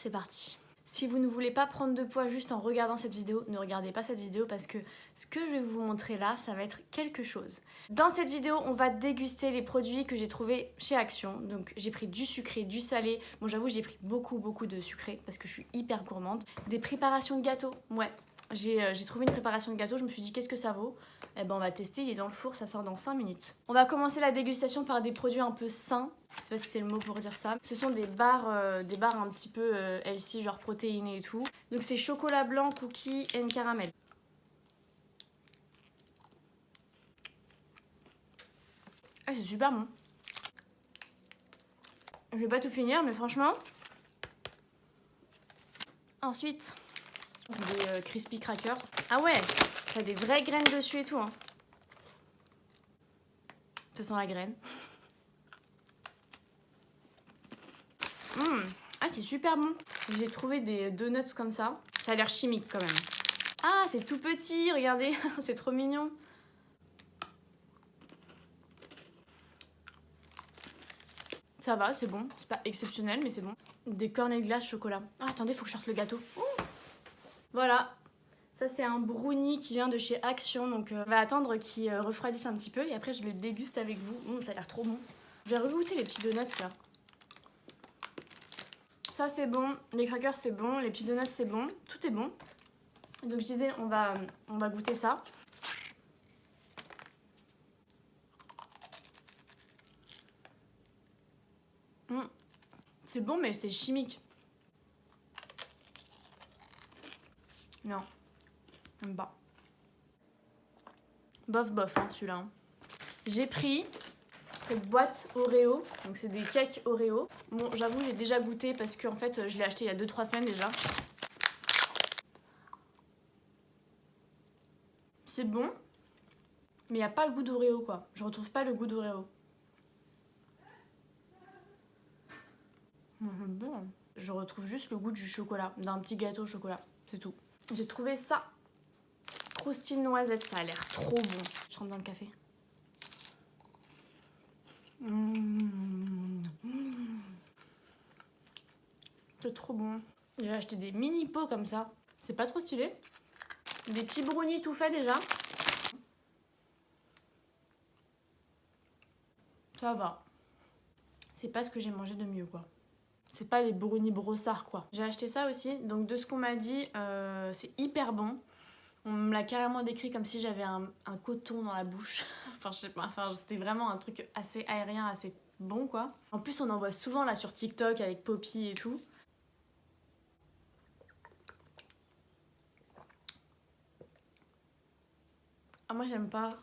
c'est parti. Si vous ne voulez pas prendre de poids juste en regardant cette vidéo, ne regardez pas cette vidéo parce que ce que je vais vous montrer là, ça va être quelque chose. Dans cette vidéo, on va déguster les produits que j'ai trouvés chez Action. Donc j'ai pris du sucré, du salé. Bon, j'avoue, j'ai pris beaucoup de sucré parce que je suis hyper gourmande. Des préparations de gâteaux, ouais. J'ai trouvé une préparation de gâteau, je me suis dit qu'est-ce que ça vaut? Eh ben on va tester, il est dans le four, ça sort dans 5 minutes. On va commencer la dégustation par des produits un peu sains. Je sais pas si c'est le mot pour dire ça. Ce sont des barres un petit peu healthy, genre protéinées et tout. Donc c'est chocolat blanc, cookie and caramel. Ah, c'est super bon. Je vais pas tout finir, mais franchement. Ensuite, des crispy crackers. Ah ouais, t'as des vraies graines dessus et tout. Hein. Ça sent la graine. Ah, c'est super bon. J'ai trouvé des donuts comme ça. Ça a l'air chimique quand même. Ah, c'est tout petit, regardez. C'est trop mignon. Ça va, c'est bon. C'est pas exceptionnel, mais c'est bon. Des cornets de glace chocolat. Ah, attendez, faut que je sorte le gâteau. Ouh. Voilà. Ça, c'est un brownie qui vient de chez Action. Donc, on va attendre qu'il refroidisse un petit peu. Et après, je le déguste avec vous. Ça a l'air trop bon. Je vais regoûter les petits donuts, là. Ça, c'est bon. Les crackers, c'est bon. Les petits donuts, c'est bon. Tout est bon. Donc, je disais, on va goûter ça. C'est bon, mais c'est chimique. Non. J'aime pas. Bof, hein, celui-là. Hein. J'ai pris cette boîte Oreo. Donc, c'est des cakes Oreo. Bon, j'avoue, j'ai déjà goûté parce que en fait, je l'ai acheté il y a 2-3 semaines déjà. C'est bon. Mais il n'y a pas le goût d'Oreo, quoi. Je retrouve pas le goût d'Oreo. Bon. Je retrouve juste le goût du chocolat, d'un petit gâteau au chocolat, c'est tout. J'ai trouvé ça. Croustille noisette, ça a l'air trop bon. Je rentre dans le café. C'est trop bon. J'ai acheté des mini pots comme ça. C'est pas trop stylé. Des petits brownies tout faits déjà. Ça va. C'est pas ce que j'ai mangé de mieux, quoi. C'est pas les brownies brossards, quoi. J'ai acheté ça aussi. Donc, de ce qu'on m'a dit, c'est hyper bon. On me l'a carrément décrit comme si j'avais un coton dans la bouche. Enfin, je sais pas. Enfin, c'était vraiment un truc assez aérien, assez bon, quoi. En plus, on en voit souvent là sur TikTok avec Poppy et tout. Ah, moi, j'aime pas.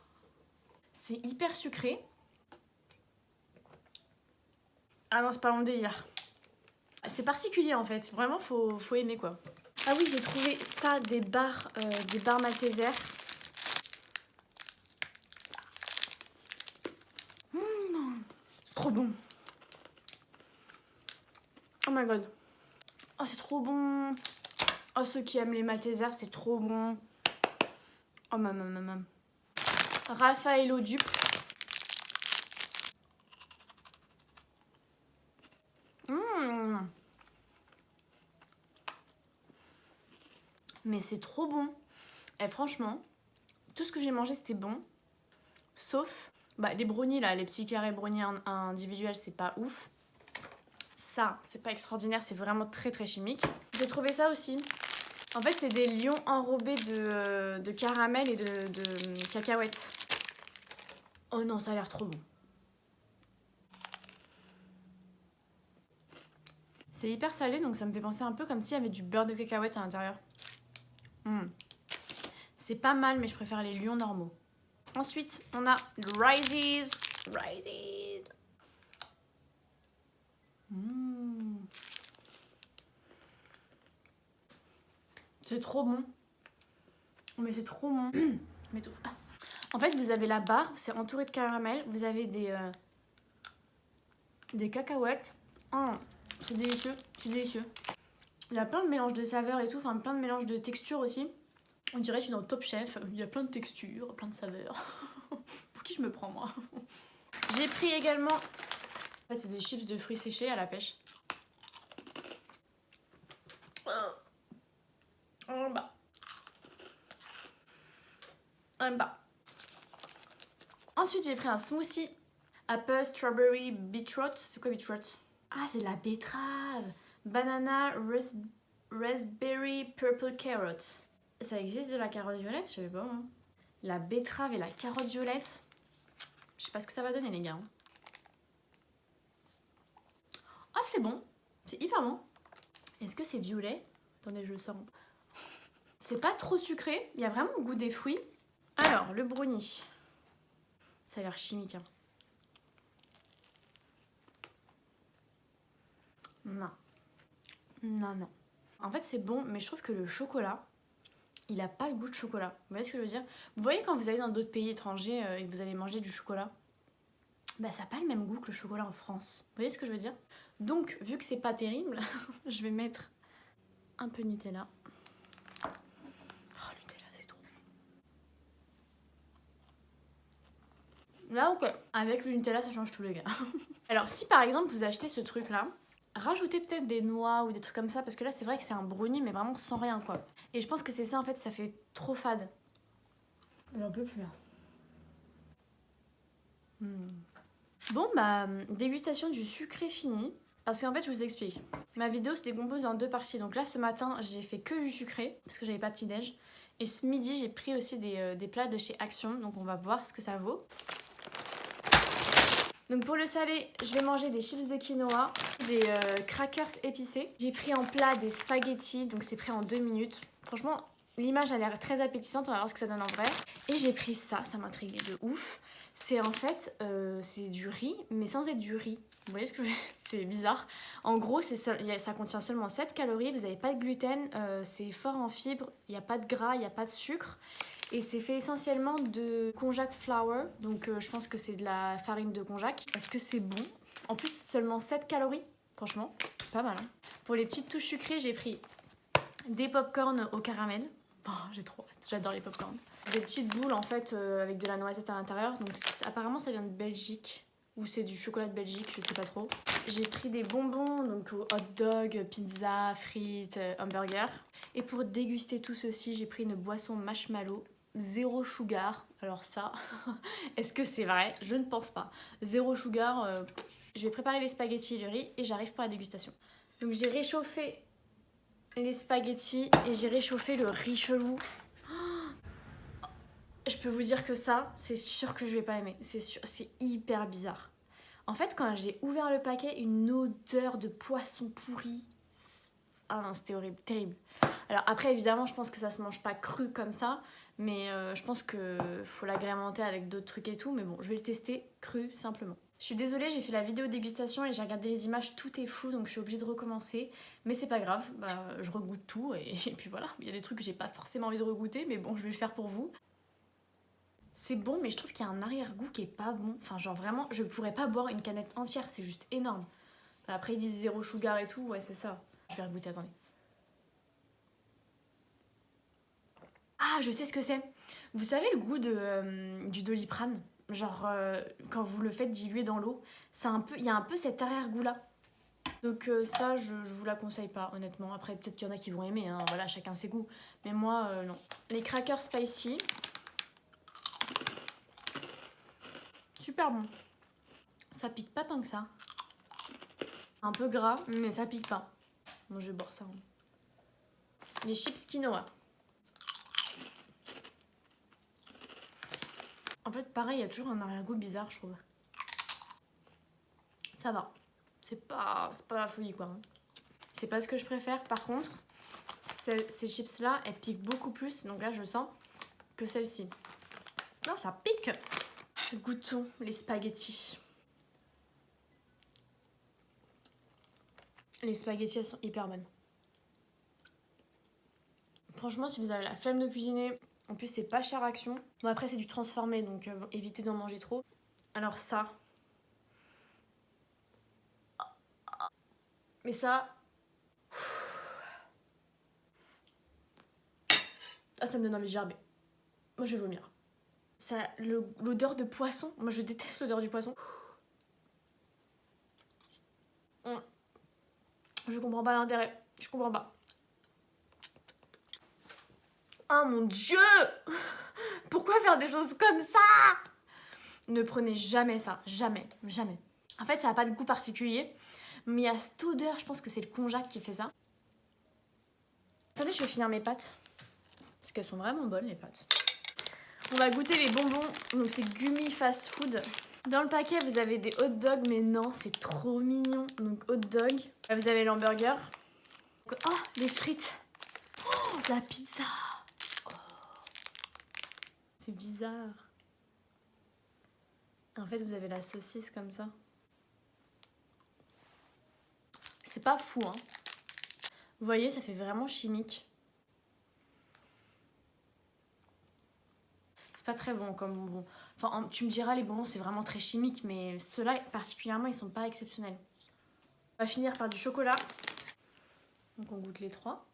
C'est hyper sucré. Ah non, c'est pas mon délire. C'est particulier en fait, vraiment faut aimer quoi. Ah oui, j'ai trouvé ça, des barres Malteser. Trop bon. Oh my god. Oh, c'est trop bon. Oh, ceux qui aiment les Malteser, c'est trop bon. Oh maman. Raffaello dupe. Mais c'est trop bon. Et franchement, tout ce que j'ai mangé c'était bon. Sauf les brownies là, les petits carrés brownies individuels, c'est pas ouf. Ça, c'est pas extraordinaire, c'est vraiment très chimique. J'ai trouvé ça aussi. En fait, c'est des lions enrobés de caramel et de cacahuètes. Oh non, ça a l'air trop bon. C'est hyper salé, donc ça me fait penser un peu comme s'il y avait du beurre de cacahuète à l'intérieur. C'est pas mal, mais je préfère les lions normaux. Ensuite, on a le Rises. C'est trop bon. Mais c'est trop bon. M'étouffe. En fait, vous avez la barre, c'est entouré de caramel. Vous avez des cacahuètes. Oh, c'est délicieux, Il y a plein de mélanges de saveurs et tout, enfin plein de mélanges de textures aussi. On dirait que je suis dans Top Chef. Il y a plein de textures, plein de saveurs. Pour qui je me prends, moi? J'ai pris également... En fait, c'est des chips de fruits séchés à la pêche. En bas. En bas. Ensuite, j'ai pris un smoothie. Apple, strawberry, beetroot. C'est quoi beetroot? Ah, c'est de la betterave. Banana, raspberry, purple carrot. Ça existe de la carotte violette? Je savais pas. Hein. La betterave et la carotte violette. Je sais pas ce que ça va donner, les gars. Ah, c'est bon. C'est hyper bon. Est-ce que c'est violet? Attendez, je le sors. C'est pas trop sucré. Il y a vraiment le goût des fruits. Alors, le brownie. Ça a l'air chimique. Hein. Non. Non, non. En fait, c'est bon, mais je trouve que le chocolat, il a pas le goût de chocolat. Vous voyez ce que je veux dire? Vous voyez quand vous allez dans d'autres pays étrangers et que vous allez manger du chocolat, bah ça n'a pas le même goût que le chocolat en France. Vous voyez ce que je veux dire? Donc, vu que c'est pas terrible, je vais mettre un peu de Nutella. Oh, Nutella, c'est trop. Là, ok. Avec le Nutella, ça change tout, les gars. Alors, si par exemple, vous achetez ce truc-là, rajoutez peut-être des noix ou des trucs comme ça, parce que là, c'est vrai que c'est un brownie, mais vraiment sans rien, quoi. Et je pense que c'est ça, en fait, ça fait trop fade. J'en peux plus, là. Bon, bah, dégustation du sucré fini. Parce qu'en fait, je vous explique. Ma vidéo se décompose en deux parties. Donc là, ce matin, j'ai fait que du sucré, parce que j'avais pas petit-déj. Et ce midi, j'ai pris aussi des plats de chez Action. Donc on va voir ce que ça vaut. Donc pour le salé, je vais manger des chips de quinoa, des crackers épicés. J'ai pris en plat des spaghettis, donc c'est prêt en 2 minutes. Franchement, l'image a l'air très appétissante, on va voir ce que ça donne en vrai. Et j'ai pris ça m'intrigue de ouf. C'est en fait, c'est du riz, mais sans être du riz. Vous voyez ce que je veux dire? C'est bizarre. En gros, ça contient seulement 7 calories, vous n'avez pas de gluten, c'est fort en fibres, il n'y a pas de gras, il n'y a pas de sucre. Et c'est fait essentiellement de konjac flour, donc je pense que c'est de la farine de konjac. Parce que c'est bon. En plus, seulement 7 calories, franchement, pas mal. Hein. Pour les petites touches sucrées, j'ai pris des pop-corn au caramel. Oh, j'ai trop hâte, j'adore les pop-corn. Des petites boules en fait avec de la noisette à l'intérieur. Donc apparemment ça vient de Belgique. Ou c'est du chocolat de Belgique, je sais pas trop. J'ai pris des bonbons, donc hot dog, pizza, frites, hamburger. Et pour déguster tout ceci, j'ai pris une boisson marshmallow. 0 sugar, alors ça, est-ce que c'est vrai? Je ne pense pas. 0 sugar, je vais préparer les spaghettis et le riz et j'arrive pour la dégustation. Donc j'ai réchauffé les spaghettis et j'ai réchauffé le riz chelou. Je peux vous dire que ça, c'est sûr que je vais pas aimer. C'est sûr, c'est hyper bizarre. En fait, quand j'ai ouvert le paquet, une odeur de poisson pourri. Ah non, c'était horrible, terrible. Alors après, évidemment, je pense que ça se mange pas cru comme ça. Mais je pense qu'il faut l'agrémenter avec d'autres trucs et tout. Mais bon, je vais le tester cru, simplement. Je suis désolée, j'ai fait la vidéo dégustation et j'ai regardé les images, tout est flou. Donc je suis obligée de recommencer. Mais c'est pas grave, bah, je regoute tout. Et puis voilà, il y a des trucs que j'ai pas forcément envie de regoûter. Mais bon, je vais le faire pour vous. C'est bon, mais je trouve qu'il y a un arrière-goût qui est pas bon. Enfin, genre vraiment, je pourrais pas boire une canette entière, c'est juste énorme. Après, ils disent 0 sugar et tout, ouais, c'est ça. Je vais regoûter, attendez. Ah, je sais ce que c'est. Vous savez le goût du Doliprane? Genre, quand vous le faites diluer dans l'eau, il y a un peu cet arrière-goût-là. Donc ça, je vous la conseille pas, honnêtement. Après, peut-être qu'il y en a qui vont aimer, hein. Voilà, chacun ses goûts. Mais moi, non. Les crackers spicy. Super bon. Ça pique pas tant que ça. Un peu gras, mais ça pique pas. Moi, je vais boire ça. Les chips quinoa. En fait, pareil, il y a toujours un arrière-goût bizarre, je trouve. Ça va. C'est pas la folie, quoi. C'est pas ce que je préfère. Par contre, ces chips-là, elles piquent beaucoup plus. Donc là, je sens que celle-ci. Non, ça pique. Goûtons les spaghettis. Les spaghettis, elles sont hyper bonnes. Franchement, si vous avez la flemme de cuisiner, en plus c'est pas cher Action. Bon après c'est du transformé, donc évitez d'en manger trop. Alors ça. Mais ça... Ah, ça me donne envie de gerber. Moi je vais vomir. L'odeur de poisson, moi je déteste l'odeur du poisson. Je comprends pas l'intérêt, je comprends pas. Oh mon Dieu! Pourquoi faire des choses comme ça? Ne prenez jamais ça, jamais, jamais. En fait, ça n'a pas de goût particulier, mais il y a cette odeur, je pense que c'est le konjac qui fait ça. Attendez, je vais finir mes pâtes, parce qu'elles sont vraiment bonnes les pâtes. On va goûter les bonbons, donc c'est Gummy Fast Food. Dans le paquet, vous avez des hot dogs, mais non, c'est trop mignon. Donc hot dog. Là, vous avez l'hamburger. Oh, les frites. Oh, la pizza. Oh. C'est bizarre. En fait, vous avez la saucisse comme ça. C'est pas fou, hein. Vous voyez, ça fait vraiment chimique. C'est pas très bon comme bonbon. Enfin, tu me diras, les bonbons, c'est vraiment très chimique, mais ceux-là, particulièrement, ils sont pas exceptionnels. On va finir par du chocolat. Donc on goûte les 3.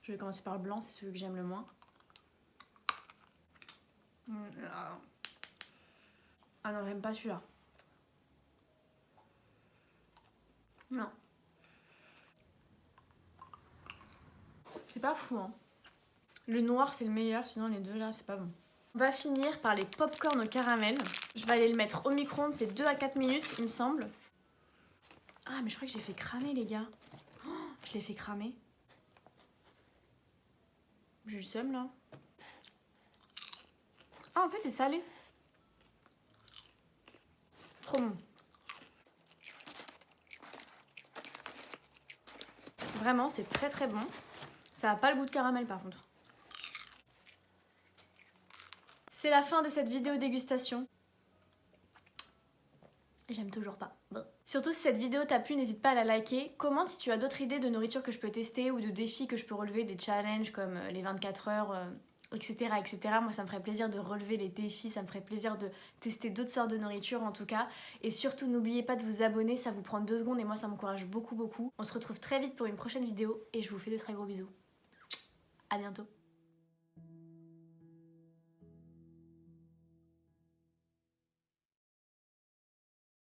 Je vais commencer par le blanc, c'est celui que j'aime le moins. Ah non, j'aime pas celui-là. Non. C'est pas fou, hein. Le noir, c'est le meilleur, sinon les deux là, c'est pas bon. On va finir par les pop-corn au caramel. Je vais aller le mettre au micro-ondes, c'est 2 à 4 minutes, il me semble. Ah, mais je crois que j'ai fait cramer, les gars. Oh, je l'ai fait cramer. J'ai le seum, là. Ah, en fait, c'est salé. Trop bon. Vraiment, c'est très très bon. Ça n'a pas le goût de caramel, par contre. C'est la fin de cette vidéo dégustation. J'aime toujours pas. Bon. Surtout si cette vidéo t'a plu, n'hésite pas à la liker. Commente si tu as d'autres idées de nourriture que je peux tester ou de défis que je peux relever, des challenges comme les 24 heures, etc., etc. Moi, ça me ferait plaisir de relever les défis, ça me ferait plaisir de tester d'autres sortes de nourriture en tout cas. Et surtout, n'oubliez pas de vous abonner, ça vous prend 2 secondes et moi, ça m'encourage beaucoup, beaucoup. On se retrouve très vite pour une prochaine vidéo et je vous fais de très gros bisous. À bientôt.